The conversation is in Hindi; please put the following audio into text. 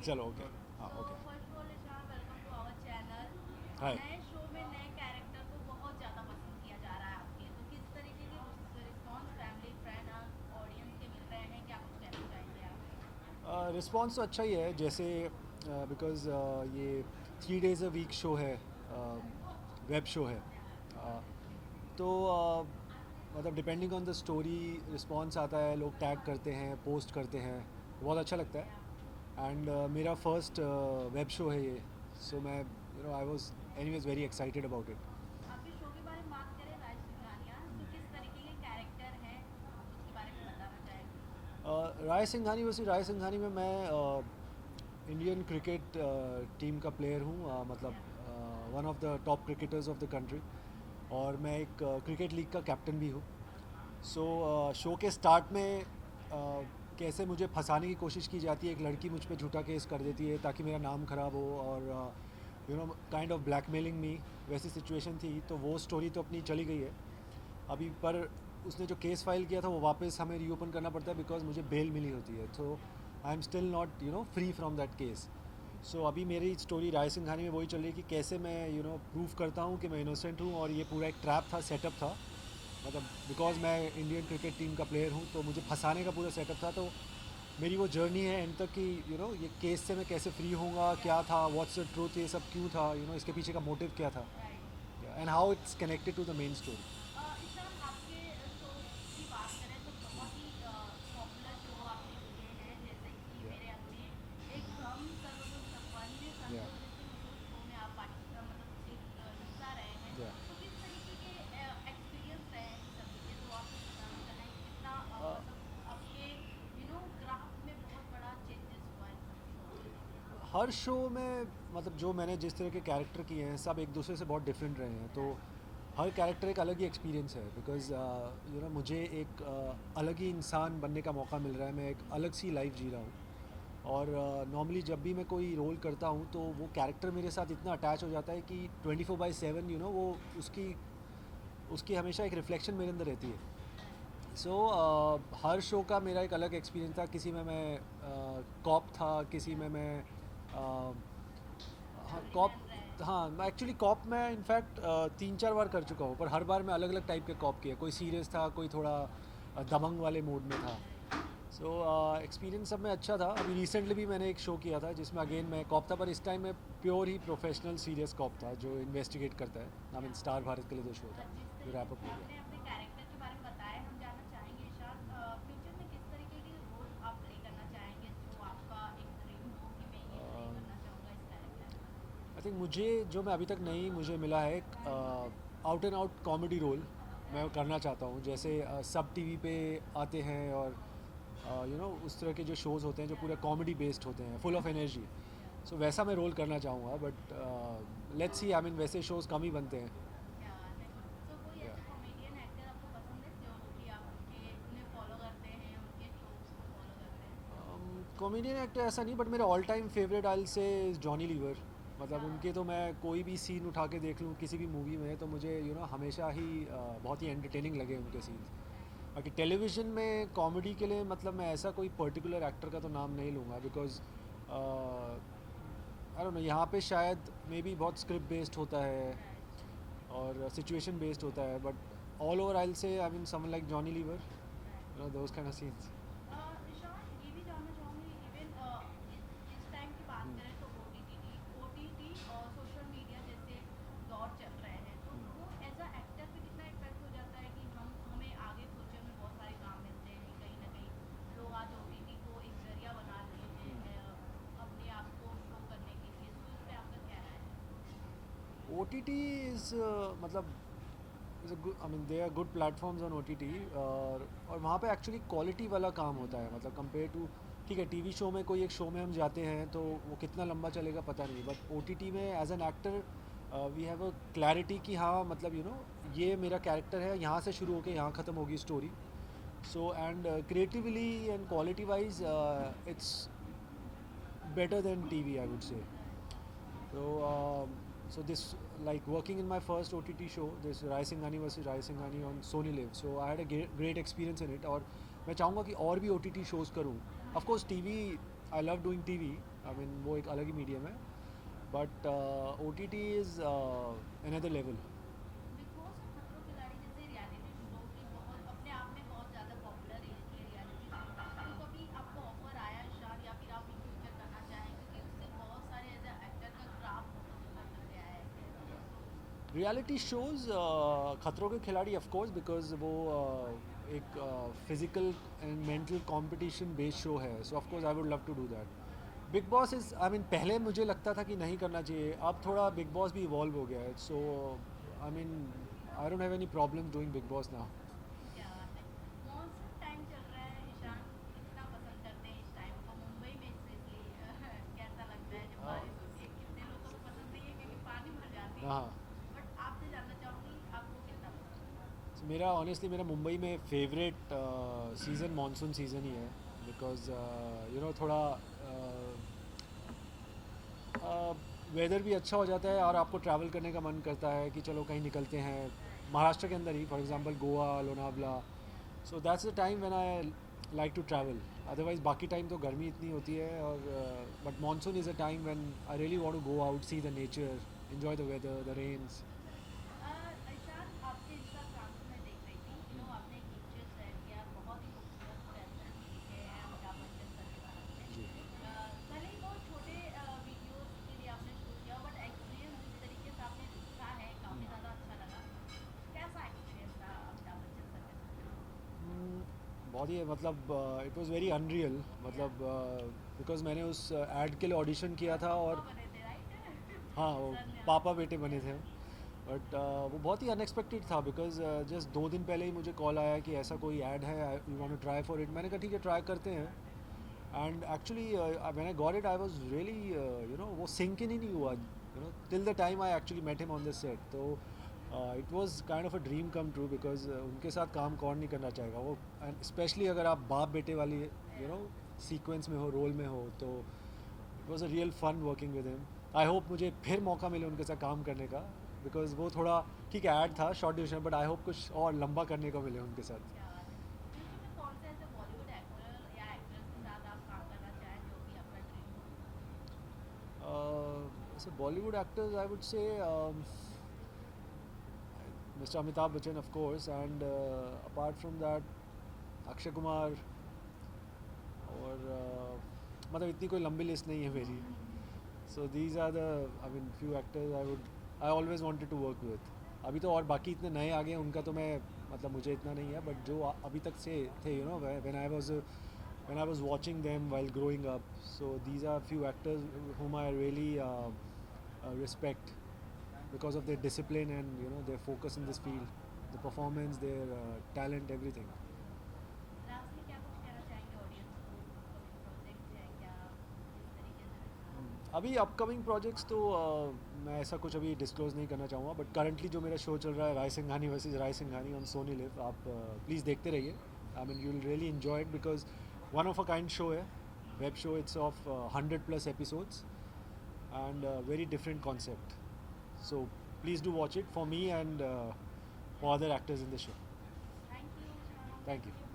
चलो ओके। हाँ तो okay. First of all Ishaan, welcome to our channel. Hi. नए शो में नए कैरेक्टर को बहुत ज़्यादा पसंद किया जा रहा है आपके, तो किस तरीके के रिस्पॉन्स फैमिली फ्रेंड ऑडियंस के मिल रहे हैं, क्या कुछ कहना चाहेंगे आप? रिस्पॉन्स तो अच्छा ही है, जैसे बिकॉज़ ये 3 डेज़ अ वीक शो है, वेब शो है। तो मतलब depending on the story response आता है, लोग टैग करते हैं, पोस्ट करते हैं, तो बहुत अच्छा लगता है। एंड मेरा फर्स्ट वेब शो है ये, सो मैं I was anyways very excited about it. आपके शो के बारे में बात करें, राज सिंघानिया, तो किस तरीके के कैरेक्टर हैं, उसके बारे में बताना चाहेंगे? राय सिंघानी, वैसे राय सिंघानी में मैं इंडियन क्रिकेट टीम का प्लेयर हूँ, मतलब one of the top cricketers of the country. और मैं एक क्रिकेट लीग का कैप्टन भी हूँ। सो शो के स्टार्ट में कैसे मुझे फंसाने की कोशिश की जाती है, एक लड़की मुझ पे झूठा केस कर देती है ताकि मेरा नाम ख़राब हो, और काइंड ऑफ ब्लैकमेलिंग मी, वैसी सिचुएशन थी। तो वो स्टोरी तो अपनी चली गई है अभी, पर उसने जो केस फाइल किया था वो वापस हमें रीओपन करना पड़ता है बिकॉज मुझे बेल मिली होती है। तो I am still not free from that case. So अभी मेरी स्टोरी राय सिंघानी में वही चल रही है कि कैसे मैं प्रूव करता हूँ कि मैं इनोसेंट हूँ, और ये पूरा एक ट्रैप था, सेटअप था। मतलब बिकॉज मैं राइट। इंडियन क्रिकेट टीम का प्लेयर हूँ तो मुझे फंसाने का पूरा सेटअप था। तो मेरी वो जर्नी है एंड तक कि ये केस से मैं कैसे फ्री होऊंगा, क्या था, व्हाट्स द ट्रूथ, ये सब क्यों था, इसके पीछे का मोटिव क्या था, right. And how it's connected to the main story. Ishaan, आपके शो की बात करें तो बहुत ही पॉपुलर शो आपने किए हैं, जैसे कि या मेरे अपने एक हम सर्वगुण संपन्न या संत जैसे शो में आप मतलब एक हिस्सा रहे हैं। या तो किस तरीके के एक्सपीरियंस रहे हैं इन सभी के, तो आप कुछ बताना चाहेंगे कितना मतलब आपके ग्राफ में बहुत बड़ा चेंजेस हुआ इन सब शो से? हर शो में, मतलब जो मैंने जिस तरह के कैरेक्टर किए हैं सब एक दूसरे से बहुत डिफरेंट रहे हैं। तो राइट। हर कैरेक्टर एक अलग ही एक्सपीरियंस है, बिकॉज मुझे एक अलग ही इंसान बनने का मौका मिल रहा है, मैं एक अलग सी लाइफ जी रहा हूँ। और नॉर्मली जब भी मैं कोई रोल करता हूँ तो वो कैरेक्टर मेरे साथ इतना अटैच हो जाता है कि 24/7 वो उसकी उसकी हमेशा एक रिफ्लेक्शन मेरे अंदर रहती है। राइट। सो हर शो का मेरा एक अलग एक्सपीरियंस था। किसी में मैं कॉप था, किसी में मैं हाँ फैमिली कॉप। मैन रहे हैं। हाँ, मैं एक्चुअली कॉप मैं इनफैक्ट 3-4 बार कर चुका हूँ, पर हर बार मैं अलग अलग टाइप के कॉप किया। कोई सीरियस था, कोई थोड़ा दबंग वाले मूड में था। राइट। सो एक्सपीरियंस सब में अच्छा था। अभी रिसेंटली भी मैंने एक शो किया था जिसमें अगेन मैं कॉप था, पर इस टाइम मैं प्योर ही प्रोफेशनल सीरियस कॉप था जो इन्वेस्टिगेट करता है। आई मीन क्या स्टार बात भारत के लिए जो शो है। था, जिस जो तरीके रैप अप से हो आपने अपने कैरेक्टर के बारे में बताया, हम जानना चाहेंगे ईशान, फ्यूचर में किस तरीके के रोल आप प्ले करना चाहेंगे, जो आपका एक ड्रीम हो कि मैं ये प्ले गया। करना चाहूँगा इस कैरेक्टर में? आई थिंक मुझे जो मैं अभी तक नहीं मुझे मिला है एक out and out comedy role मैं राइट। करना चाहता हूँ। जैसे सब टीवी पे आते हैं, और उस तरह के जो शोज़ होते हैं जो पूरे राइट। कॉमेडी बेस्ड होते हैं, फुल ऑफ एनर्जी। या सो वैसा मैं रोल करना चाहूँगा, but let's see, I mean वैसे शोज़ कम ही बनते हैं। क्या बात है। सो कोई या ऐसे कॉमेडियन एक्टर आपको पसंद है जो कि आप उनके उन्हें फॉलो करते हैं, उनके शोज को फॉलो करते हैं? कॉमेडियन एक्टर ऐसा नहीं, बट मेरा ऑल टाइम फेवरेट आई से जॉनी लीवर। मतलब क्या उनके बात तो है। मैं कोई भी सीन उठा के देख लूँ किसी भी मूवी में तो मुझे हमेशा ही बहुत ही एंटरटेनिंग लगे उनके सीन्स। बाकी टेलीविज़न में कॉमेडी के लिए मतलब मैं ऐसा कोई पर्टिकुलर एक्टर का तो नाम नहीं लूँगा, बिकॉज आई डोंट नो, यहाँ पे शायद मे बी बहुत स्क्रिप्ट बेस्ड होता है राइट। और सिचुएशन बेस्ड होता है, but all over I say I mean someone like Johnny Lever, right. Those kind of scenes. Ishaan, ये भी जानना चाहूँगी, इवन इस टाइम की बात करें तो ओटीटी और सोशल मीडिया जैसे दौर चल रहे हैं, तो वो एज अ एक्टर पे कितना इफेक्ट हो जाता है कि हमें आगे फ्यूचर में बहुत सारे काम मिलते हैं, कहीं ना कहीं लोग आज ओटीटी को एक जरिया बना लिए हैं अपने आप को शो करने के लिए, सो इस पे आपका क्या राय है? ओ टी टी इज़ मतलब is I mean they are good platforms on O T T, right. और वहाँ पे एक्चुअली क्वालिटी वाला काम होता है, मतलब कंपेयर टू, ठीक है टीवी शो में कोई एक शो में हम जाते हैं तो वो कितना लंबा चलेगा पता नहीं, बट ओ टी टी में as an actor we have a clarity कि हाँ मतलब ये मेरा कैरेक्टर है, यहाँ से शुरू होकर यहाँ ख़त्म होगी story. So and creatively and quality wise it's better than TV, I would say. Right. So this, like working in my first OTT show, this Rai Singhani versus Rai Singhani on Sony Live. So I had a great experience in it, और मैं चाहूँगा कि और भी OTT shows करूँ. Of course, TV, I love doing TV, I mean वो एक अलग ही मीडियम है, but OTT is another level. Big boss और खतरों के खिलाड़ी जैसे रियलिटी शो भी बहुत अपने आप में बहुत ज़्यादा पॉपुलर है ये रियलिटी शो, तो कभी आपको ऑफर आया इरशाद या फिर आप इन फ्यूचर करना चाहें, क्योंकि उससे बहुत सारे एज एक्टर का क्राफ्ट बहुत उभर कर गया है। रियलिटी शोज़ खतरों के खिलाड़ी ऑफ कोर्स, बिकॉज वो एक physical and mental competition based show है, so of course I would love to do that. Bigg Boss is, I mean पहले मुझे लगता था कि नहीं करना चाहिए, अब थोड़ा बिग बॉस भी इवॉल्व हो गया है, so I mean I don't have any problem doing Bigg Boss now. क्या बात है। मॉनसून टाइम चल रहा है, ईशान कितना पसंद करते हैं इस टाइम को मुंबई में स्पेशली? कैसा लगता है जब बारिश होती है? कितने लोगों को पसंद नहीं है क्योंकि पानी भर जाती है, हाँ, बट आपसे जानना चाहूँगी आपको कितना पसंद है? मेरा ऑनेस्टली मेरा मुंबई में फेवरेट सीज़न मानसून सीज़न ही है, बिकॉज यू नो थोड़ा वेदर भी अच्छा हो जाता है और आपको ट्रैवल करने का मन करता है कि चलो कहीं निकलते हैं महाराष्ट्र के अंदर ही, for example Goa, Lonavala. So that's the time when I like to travel. Otherwise बाकी टाइम तो गर्मी इतनी होती है, और but monsoon is a time when I really want to go out, see the nature, enjoy the weather, the rains. Irshad आपके इंस्टाग्राम पे मैं देख रही थी, आपने एक पिक्चर शेयर किया, बहुत ही खूबसूरत कैप्शन लिखे हैं अमिताभ बच्चन सर के बारे में। जी. भले ही बहुत छोटे वीडियोस के लिए आपने शूट किया, बट एक्सपीरियंस जिस तरीके से आपने लिखा है काफ़ी ज़्यादा अच्छा लगा। कैसा एक्सपीरियंस था अमिताभ बच्चन सर के साथ? बहुत ही मतलब इट वाज वेरी अनरियल, मतलब बिकॉज मैंने उस एड के लिए ऑडिशन किया था, पापा और बने थे राइट? हाँ वो सर ने पापा आपको बेटे बने थे. बट वो बहुत ही अनएक्सपेक्टेड था, बिकॉज जस्ट 2 दिन पहले ही मुझे कॉल आया कि ऐसा कोई ऐड है, you want to try for it. मैंने कहा ठीक है, ट्राई करते हैं. And actually when I got it I was really you know वो सिंक इन ही नहीं हुआ, you know, till the time I actually met him on the set. तो it was kind of a dream come true, because उनके साथ काम कौन नहीं करना चाहेगा वो, एंड स्पेशली अगर आप बाप बेटे वाली यू नो सीक्वेंस में हो, रोल में हो, तो it was a real fun working with him. I hope मुझे फिर मौका मिले उनके साथ काम करने का, बिकॉज वो थोड़ा ठीक है ऐड था short duration, but I hope कुछ और लंबा करने को मिले उनके साथ. क्या बात है। फ्यूचर में कौन से ऐसे बॉलीवुड एक्टर या एक्ट्रेस के साथ आप काम करना चाहें जो कि आपका dream So Bollywood actors, I would say Mr. Amitabh Bachchan, of course, and apart from that, Akshay Kumar, और मतलब इतनी कोई लंबी लिस्ट नहीं है मेरी. So these are the, I mean, few actors I always wanted to work with. अभी तो और बाकी इतने नए आ गए हैं, उनका तो मैं मतलब मुझे इतना नहीं है, बट जो अभी तक से थे, you know, when I was watching them while growing up. So these are few actors whom I really respect because of their discipline and you know their focus in this field, the performance, their talent, everything. है? लास्टली क्या कुछ कहना चाहेंगे ऑडियंस को? अपकमिंग प्रोजेक्ट्स हैं क्या, किस तरीके से अभी अपकमिंग प्रोजेक्ट्स तो मैं ऐसा कुछ अभी डिस्क्लोज नहीं करना चाहूँगा, बट करंटली जो मेरा शो चल रहा है Rai Singhania versus Rai Singhania on Sony LIV, आप प्लीज़ देखते रहिए. I mean you will really enjoy it, because one of a kind show है, web show. It's of 100+ episodes and very different concept. So please do watch it for me and for other actors in the show. Thank you. Thank you.